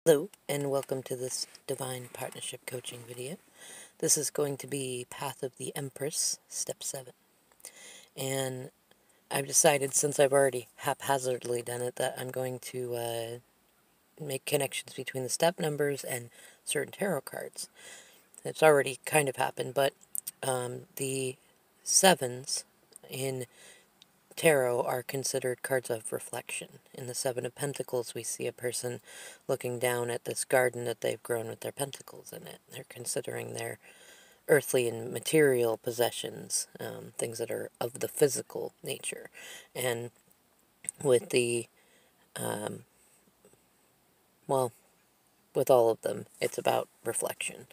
Hello, and welcome to this Divine Partnership Coaching video. This is going to be Path of the Empress, Step 7. And I've decided, since I've already haphazardly done it, that I'm going to make connections between the step numbers and certain tarot cards. It's already kind of happened, but the sevens in tarot are considered cards of reflection. In the Seven of Pentacles, we see a person looking down at this garden that they've grown with their pentacles in it. They're considering their earthly and material possessions, things that are of the physical nature. And with the, with all of them, it's about reflection.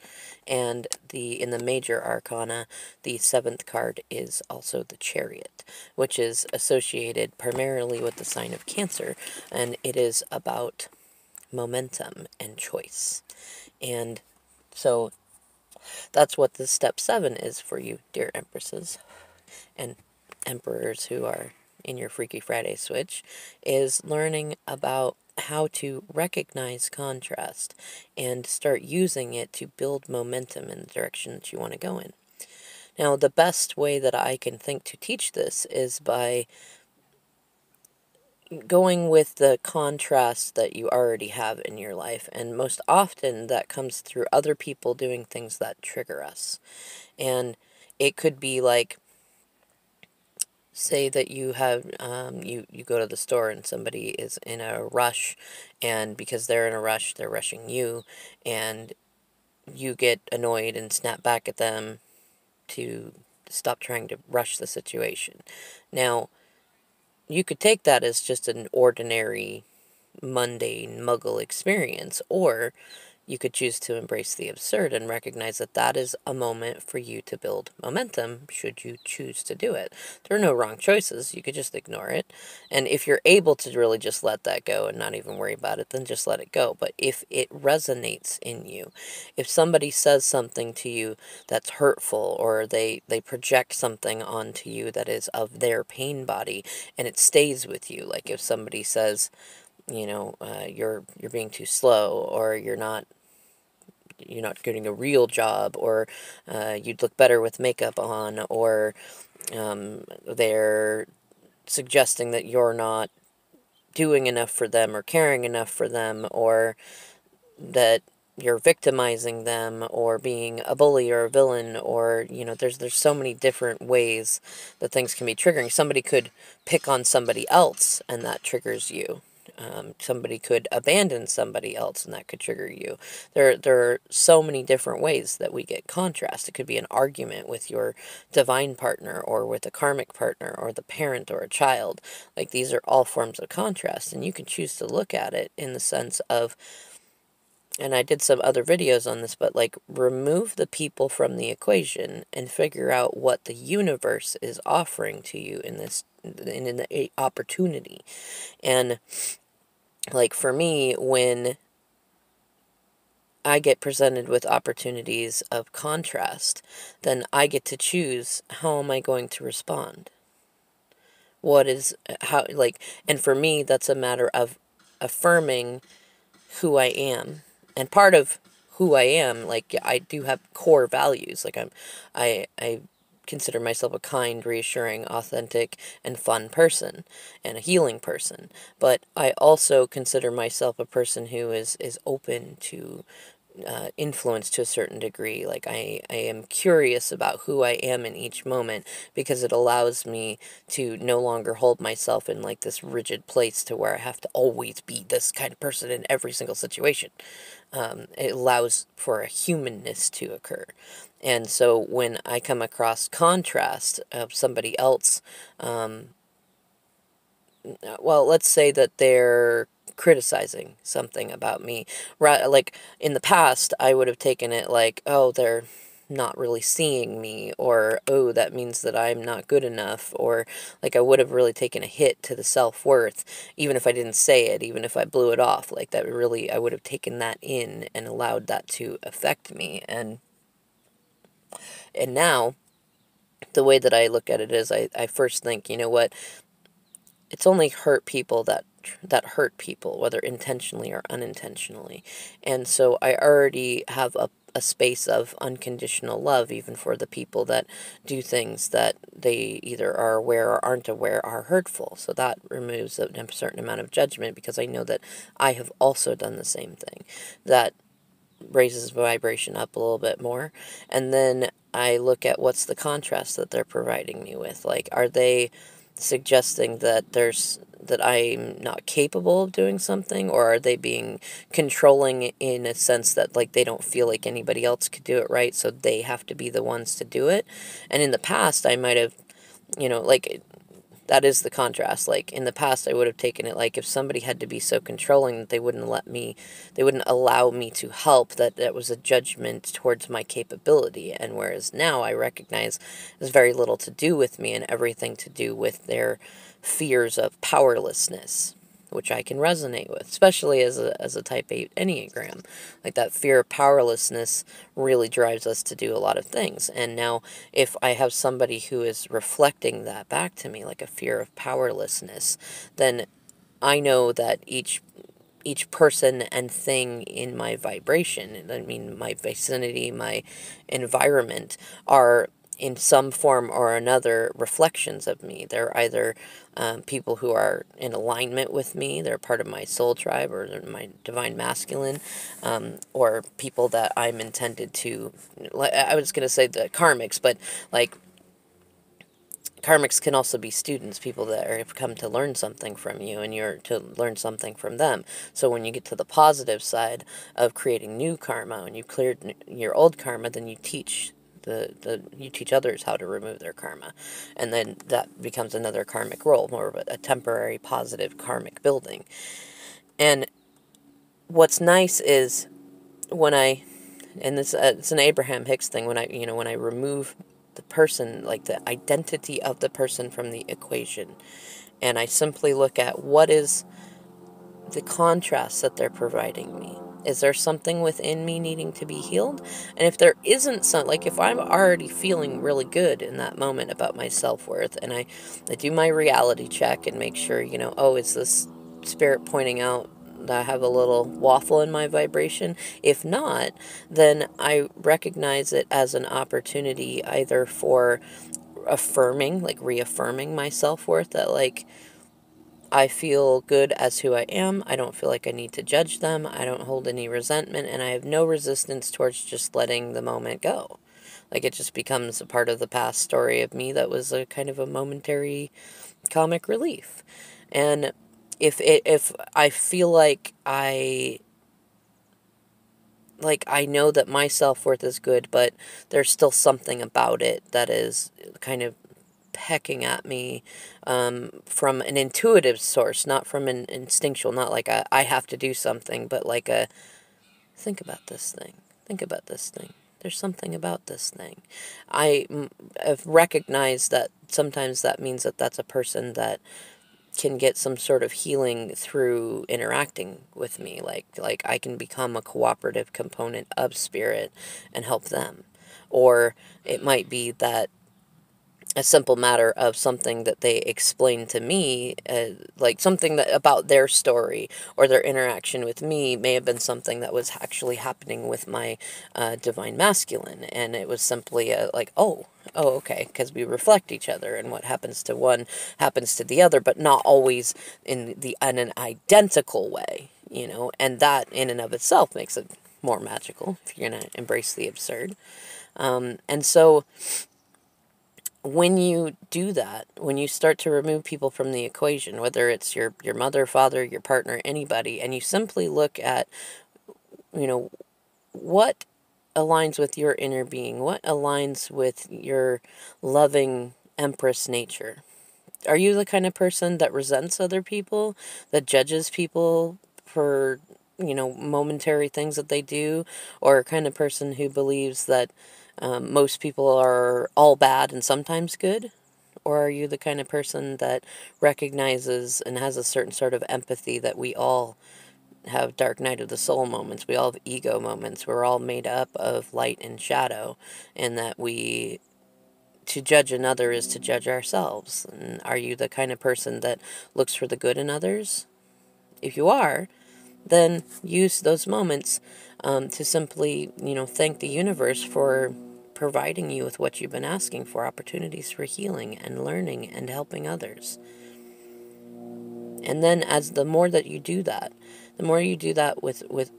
And in the major arcana, the seventh card is also the Chariot, which is associated primarily with the sign of Cancer, and it is about momentum and choice. And so that's what this step 7 is for you, dear Empresses and Emperors who are in your Freaky Friday switch, is learning about how to recognize contrast and start using it to build momentum in the direction that you want to go in. Now, the best way that I can think to teach this is by going with the contrast that you already have in your life, and most often that comes through other people doing things that trigger us. And it could be like, say that you have you go to the store and somebody is in a rush, and because they're in a rush, they're rushing you, and you get annoyed and snap back at them to stop trying to rush the situation. Now, you could take that as just an ordinary, mundane, muggle experience, or you could choose to embrace the absurd and recognize that that is a moment for you to build momentum, should you choose to do it. There are no wrong choices. You could just ignore it. And if you're able to really just let that go and not even worry about it, then just let it go. But if it resonates in you, if somebody says something to you that's hurtful, or they project something onto you that is of their pain body, and it stays with you, like if somebody says, you're being too slow, or you're not getting a real job, or you'd look better with makeup on, or they're suggesting that you're not doing enough for them or caring enough for them, or that you're victimizing them or being a bully or a villain, or there's so many different ways that things can be triggering. Somebody could pick on somebody else and that triggers you. Somebody could abandon somebody else and that could trigger you. There are so many different ways that we get contrast. It could be an argument with your divine partner, or with a karmic partner, or the parent, or a child. Like, these are all forms of contrast, and you can choose to look at it in the sense of, and I did some other videos on this, but like, remove the people from the equation and figure out what the universe is offering to you in this, in the opportunity. And like, for me, when I get presented with opportunities of contrast, then I get to choose, how am I going to respond? What is, how, like, and for me, that's a matter of affirming who I am. And part of who I am, like, I do have core values. Like, I consider myself a kind, reassuring, authentic, and fun person, and a healing person. But I also consider myself a person who is open to influence to a certain degree. Like, I am curious about who I am in each moment, because it allows me to no longer hold myself in like this rigid place to where I have to always be this kind of person in every single situation. It allows for a humanness to occur. And so when I come across contrast of somebody else, well, let's say that they're criticizing something about me, right? Like, in the past, I would have taken it like, oh, they're not really seeing me, or, oh, that means that I'm not good enough, or like, I would have really taken a hit to the self-worth, even if I didn't say it, even if I blew it off. Like, that really, I would have taken that in and allowed that to affect me. And now, the way that I look at it is, I first think, you know what, it's only hurt people that that hurt people, whether intentionally or unintentionally. And so I already have a space of unconditional love, even for the people that do things that they either are aware or aren't aware are hurtful. So that removes a certain amount of judgment, because I know that I have also done the same thing. That raises vibration up a little bit more. And then I look at what's the contrast that they're providing me with. Like, are they suggesting that I'm not capable of doing something, or are they being controlling in a sense that, like, they don't feel like anybody else could do it right, so they have to be the ones to do it? And in the past, I might have, like, that is the contrast. Like, in the past, I would have taken it like, if somebody had to be so controlling that they wouldn't allow me to help, that was a judgment towards my capability. And whereas now I recognize there's very little to do with me and everything to do with their fears of powerlessness, which I can resonate with, especially as a type 8 Enneagram. Like, that fear of powerlessness really drives us to do a lot of things. And now, if I have somebody who is reflecting that back to me, like a fear of powerlessness, then I know that each person and thing in my vibration, I mean, my vicinity, my environment, are in some form or another reflections of me. They're either people who are in alignment with me, they're part of my soul tribe or my divine masculine, or people that I'm intended to, I was going to say the karmics, but like, karmics can also be students, people that have come to learn something from you, and you're to learn something from them. So when you get to the positive side of creating new karma, when you've cleared your old karma, then you teach you teach others how to remove their karma. And then that becomes another karmic role, more of a temporary positive karmic building. And what's nice is and this it's an Abraham Hicks thing, when I remove the person, like the identity of the person from the equation, and I simply look at what is the contrast that they're providing me. Is there something within me needing to be healed? And if there isn't like, if I'm already feeling really good in that moment about my self-worth, and I do my reality check and make sure, oh, is this spirit pointing out that I have a little waffle in my vibration? If not, then I recognize it as an opportunity either for affirming, like reaffirming my self-worth, that like, I feel good as who I am. I don't feel like I need to judge them. I don't hold any resentment, and I have no resistance towards just letting the moment go. Like, it just becomes a part of the past story of me that was a kind of a momentary comic relief. And if I feel like I know that my self-worth is good, but there's still something about it that is kind of pecking at me from an intuitive source, not from an instinctual, not like I have to do something, but like think about this thing. Think about this thing. There's something about this thing. Have recognized that sometimes that means that that's a person that can get some sort of healing through interacting with me. Like I can become a cooperative component of spirit and help them. Or it might be that a simple matter of something that they explained to me, like something that about their story or their interaction with me may have been something that was actually happening with my divine masculine, and it was simply like, oh, okay, because we reflect each other, and what happens to one happens to the other, but not always in an identical way, and that in and of itself makes it more magical if you're going to embrace the absurd. And so when you do that, when you start to remove people from the equation, whether it's your mother, father, your partner, anybody, and you simply look at, what aligns with your inner being, what aligns with your loving Empress nature. Are you the kind of person that resents other people, that judges people for, momentary things that they do, or a kind of person who believes that most people are all bad and sometimes good? Or are you the kind of person that recognizes and has a certain sort of empathy that we all have dark night of the soul moments, we all have ego moments, we're all made up of light and shadow, and that to judge another is to judge ourselves? And are you the kind of person that looks for the good in others? if you are, then use those moments to simply, thank the universe for providing you with what you've been asking for, opportunities for healing and learning and helping others. And then as the more that you do that, the more you do that with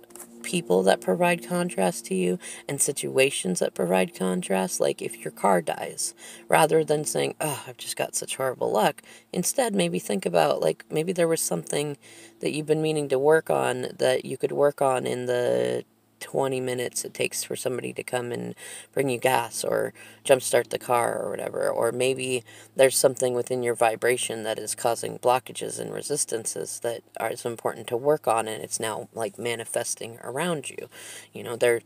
people that provide contrast to you and situations that provide contrast, like if your car dies, rather than saying, oh, I've just got such horrible luck, instead maybe think about, like, maybe there was something that you've been meaning to work on that you could work on in the 20 minutes it takes for somebody to come and bring you gas or jumpstart the car or whatever. Or maybe there's something within your vibration that is causing blockages and resistances that are so important to work on, and it's now like manifesting around you. There are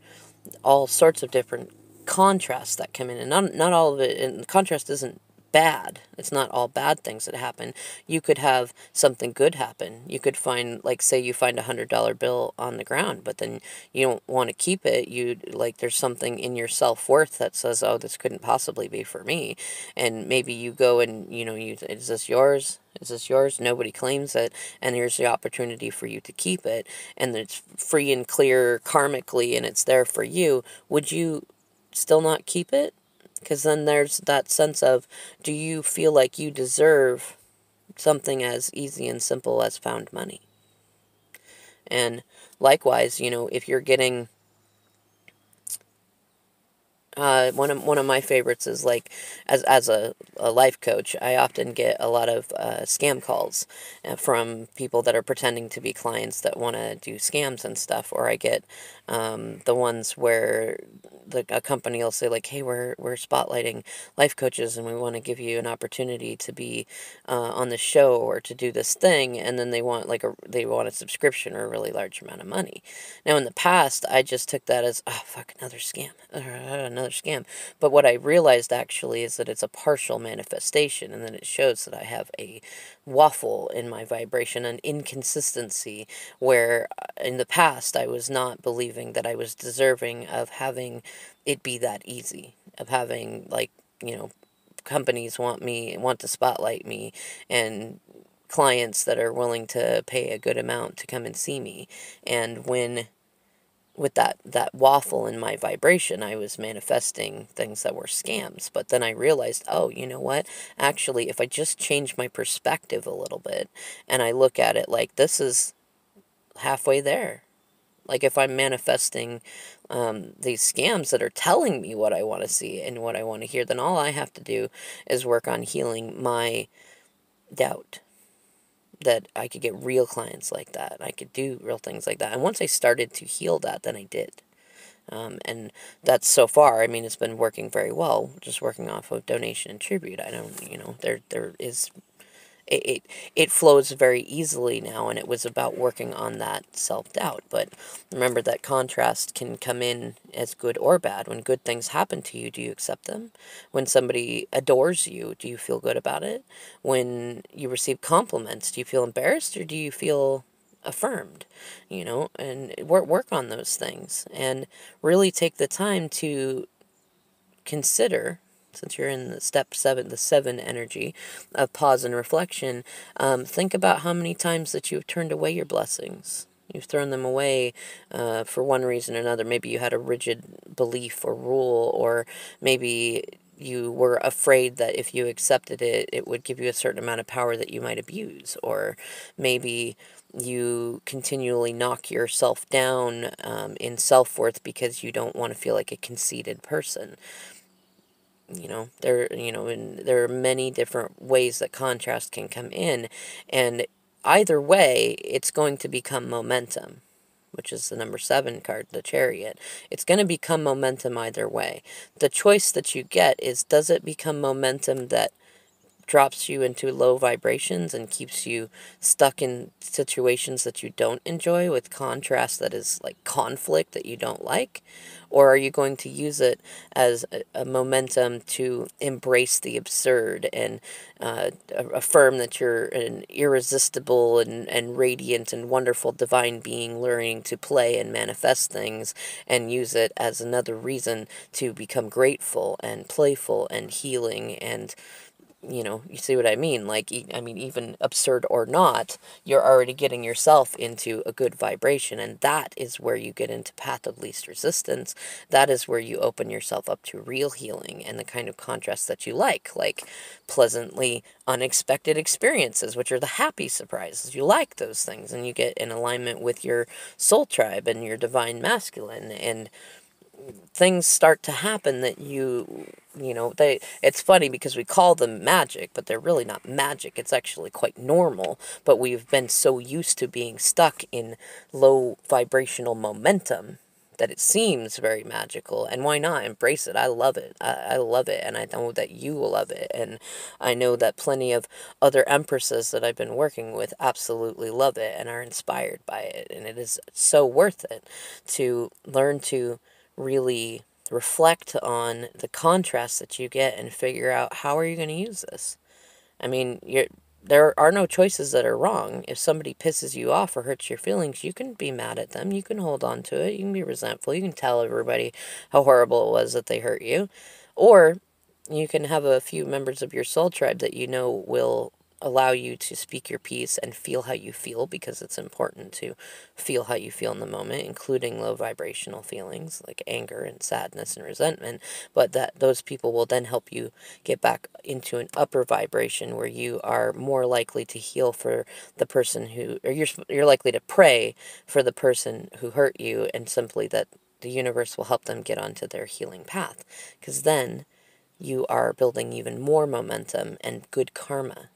all sorts of different contrasts that come in, and not all of it, and contrast isn't bad. It's not all bad things that happen. You could have something good happen. You could find, like, say you find $100 bill on the ground, but then you don't want to keep it. There's something in your self-worth that says, oh, this couldn't possibly be for me. And maybe you go and, is this yours? Is this yours? Nobody claims it, and here's the opportunity for you to keep it, and it's free and clear karmically, and it's there for you. Would you still not keep it? Because then there's that sense of, do you feel like you deserve something as easy and simple as found money? And likewise, if you're getting, one of my favorites is, like, as a life coach, I often get a lot of scam calls from people that are pretending to be clients that want to do scams and stuff. Or I get the ones where a company will say, like, hey, we're spotlighting life coaches and we want to give you an opportunity to be on the show or to do this thing, and then they want a subscription or a really large amount of money. Now, in the past, I just took that as, oh, fuck, another scam, another scam. But what I realized actually is that it's a partial manifestation, and then it shows that I have a waffle in my vibration, an inconsistency, where in the past I was not believing that I was deserving of having it be that easy, of having, like, companies want to spotlight me, and clients that are willing to pay a good amount to come and see me. And with that waffle in my vibration, I was manifesting things that were scams. But then I realized, oh, you know what? Actually, if I just change my perspective a little bit and I look at it like, this is halfway there. Like, if I'm manifesting these scams that are telling me what I want to see and what I want to hear, then all I have to do is work on healing my doubt that I could get real clients like that. I could do real things like that. And once I started to heal that, then I did. And that's, so far, I mean, it's been working very well, just working off of donation and tribute. I don't, there is, it flows very easily now, and it was about working on that self-doubt. But remember that contrast can come in as good or bad. When good things happen to you, do you accept them? When somebody adores you, do you feel good about it? When you receive compliments, do you feel embarrassed, or do you feel affirmed? And work on those things, and really take the time to consider, since you're in the step 7, the 7 energy of pause and reflection, think about how many times that you've turned away your blessings. You've thrown them away for one reason or another. Maybe you had a rigid belief or rule, or maybe you were afraid that if you accepted it, it would give you a certain amount of power that you might abuse. Or maybe you continually knock yourself down in self-worth because you don't want to feel like a conceited person. There are many different ways that contrast can come in, and either way, it's going to become momentum, which is the number 7 card, the Chariot. It's going to become momentum either way. The choice that you get is, does it become momentum that drops you into low vibrations and keeps you stuck in situations that you don't enjoy, with contrast that is like conflict that you don't like? Or are you going to use it as a momentum to embrace the absurd and affirm that you're an irresistible and radiant and wonderful divine being learning to play and manifest things, and use it as another reason to become grateful and playful and healing and you know, you see what I mean? Like, I mean, even absurd or not, you're already getting yourself into a good vibration. And that is where you get into path of least resistance. That is where you open yourself up to real healing and the kind of contrast that you like pleasantly unexpected experiences, which are the happy surprises. You like those things, and you get in alignment with your soul tribe and your divine masculine, and things start to happen that you know, it's funny because we call them magic, but they're really not magic. It's actually quite normal, but we've been so used to being stuck in low vibrational momentum that it seems very magical. And why not embrace it? I love it. I love it, and I know that you will love it, and I know that plenty of other empresses that I've been working with absolutely love it and are inspired by it, and it is so worth it to learn to really reflect on the contrast that you get and figure out, how are you going to use this? I mean, there are no choices that are wrong. If somebody pisses you off or hurts your feelings, you can be mad at them. You can hold on to it. You can be resentful. You can tell everybody how horrible it was that they hurt you. Or you can have a few members of your soul tribe that you know will allow you to speak your piece and feel how you feel, because it's important to feel how you feel in the moment, including low vibrational feelings like anger and sadness and resentment. But that those people will then help you get back into an upper vibration where you are more likely to heal for the person who, or you're likely to pray for the person who hurt you, and simply that the universe will help them get onto their healing path, because then you are building even more momentum and good karma.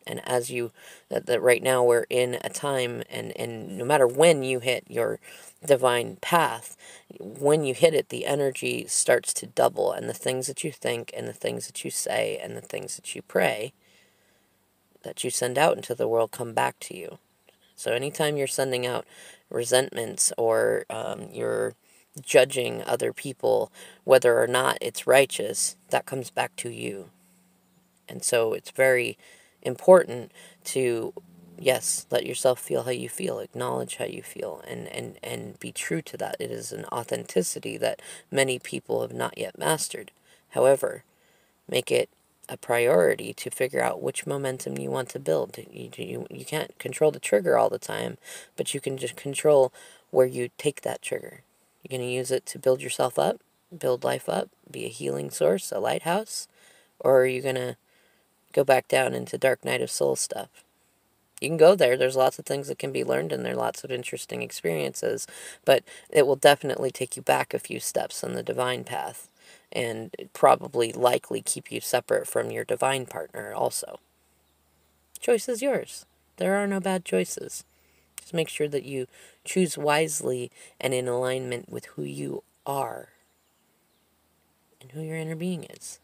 And as you, that right now we're in a time, and no matter when you hit your divine path, when you hit it, the energy starts to double, and the things that you think and the things that you say and the things that you pray that you send out into the world come back to you. So anytime you're sending out resentments, or you're judging other people, whether or not it's righteous, that comes back to you. And so it's very important to, yes, let yourself feel how you feel, acknowledge how you feel, and be true to that. It is an authenticity that many people have not yet mastered. However, make it a priority to figure out which momentum you want to build. You can't control the trigger all the time, but you can just control where you take that trigger. You're going to use it to build yourself up, build life up, be a healing source, a lighthouse, or are you going to go back down into dark night of soul stuff? You can go there. There's lots of things that can be learned, and there are lots of interesting experiences, but it will definitely take you back a few steps on the divine path, and probably likely keep you separate from your divine partner also. Choice is yours. There are no bad choices. Just make sure that you choose wisely and in alignment with who you are and who your inner being is.